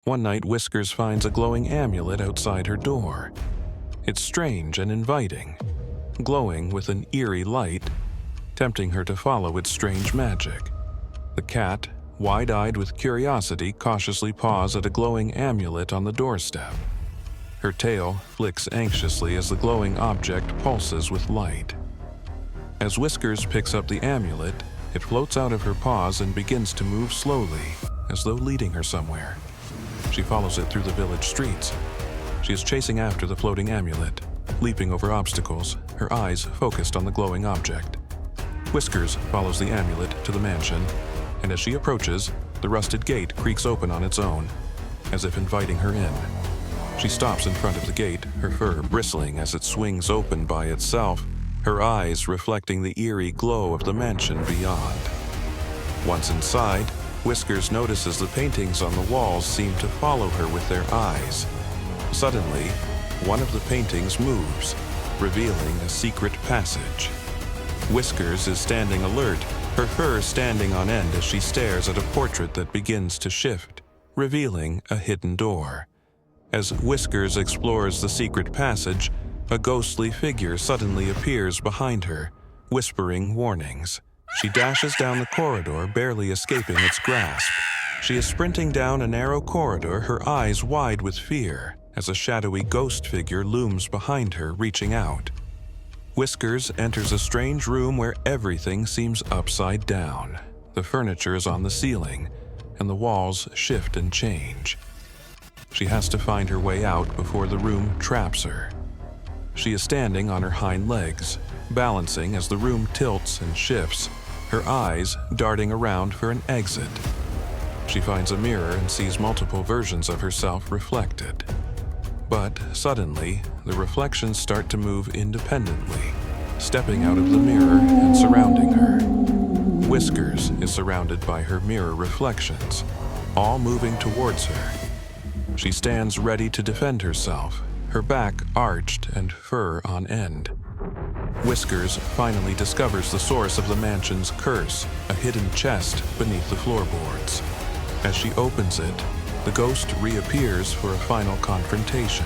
One night, Whiskers finds a glowing amulet outside her door. It's strange and inviting, glowing with an eerie light, tempting her to follow its strange magic. The cat, wide-eyed with curiosity, cautiously paws at a glowing amulet on the doorstep. Her tail flicks anxiously as the glowing object pulses with light. As Whiskers picks up the amulet, it floats out of her paws and begins to move slowly, as though leading her somewhere. She follows it through the village streets. She is chasing after the floating amulet, leaping over obstacles, her eyes focused on the glowing object. Whiskers follows the amulet to the mansion, and as she approaches, the rusted gate creaks open on its own, as if inviting her in. She stops in front of the gate, her fur bristling as it swings open by itself, her eyes reflecting the eerie glow of the mansion beyond. Once inside, Whiskers notices the paintings on the walls seem to follow her with their eyes. Suddenly, one of the paintings moves, revealing a secret passage. Whiskers is standing alert, her fur standing on end as she stares at a portrait that begins to shift, revealing a hidden door. As Whiskers explores the secret passage, a ghostly figure suddenly appears behind her, whispering warnings. She dashes down the corridor, barely escaping its grasp. She is sprinting down a narrow corridor, her eyes wide with fear, as a shadowy ghost figure looms behind her, reaching out. Whiskers enters a strange room where everything seems upside down. The furniture is on the ceiling, and the walls shift and change. She has to find her way out before the room traps her. She is standing on her hind legs, balancing as the room tilts and shifts, her eyes darting around for an exit. She finds a mirror and sees multiple versions of herself reflected. But suddenly, the reflections start to move independently, stepping out of the mirror and surrounding her. Whiskers is surrounded by her mirror reflections, all moving towards her. She stands ready to defend herself, her back arched and fur on end. Whiskers finally discovers the source of the mansion's curse, a hidden chest beneath the floorboards. As she opens it, the ghost reappears for a final confrontation.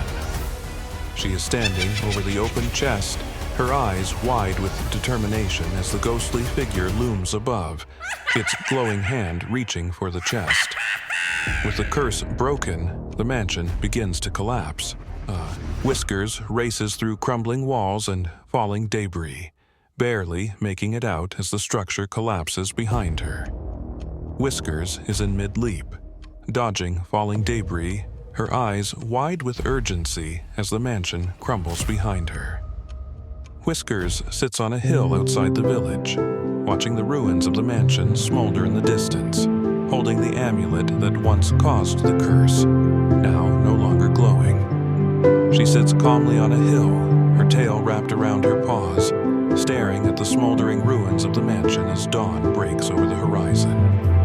She is standing over the open chest, her eyes wide with determination as the ghostly figure looms above, its glowing hand reaching for the chest. With the curse broken, the mansion begins to collapse. Whiskers races through crumbling walls and falling debris, barely making it out as the structure collapses behind her. Whiskers is in mid-leap, dodging falling debris, her eyes wide with urgency as the mansion crumbles behind her. Whiskers sits on a hill outside the village, watching the ruins of the mansion smolder in the distance, holding the amulet that once caused the curse, now no longer glowing. She sits calmly on a hill, her tail wrapped around her paws, staring at the smoldering ruins of the mansion as dawn breaks over the horizon.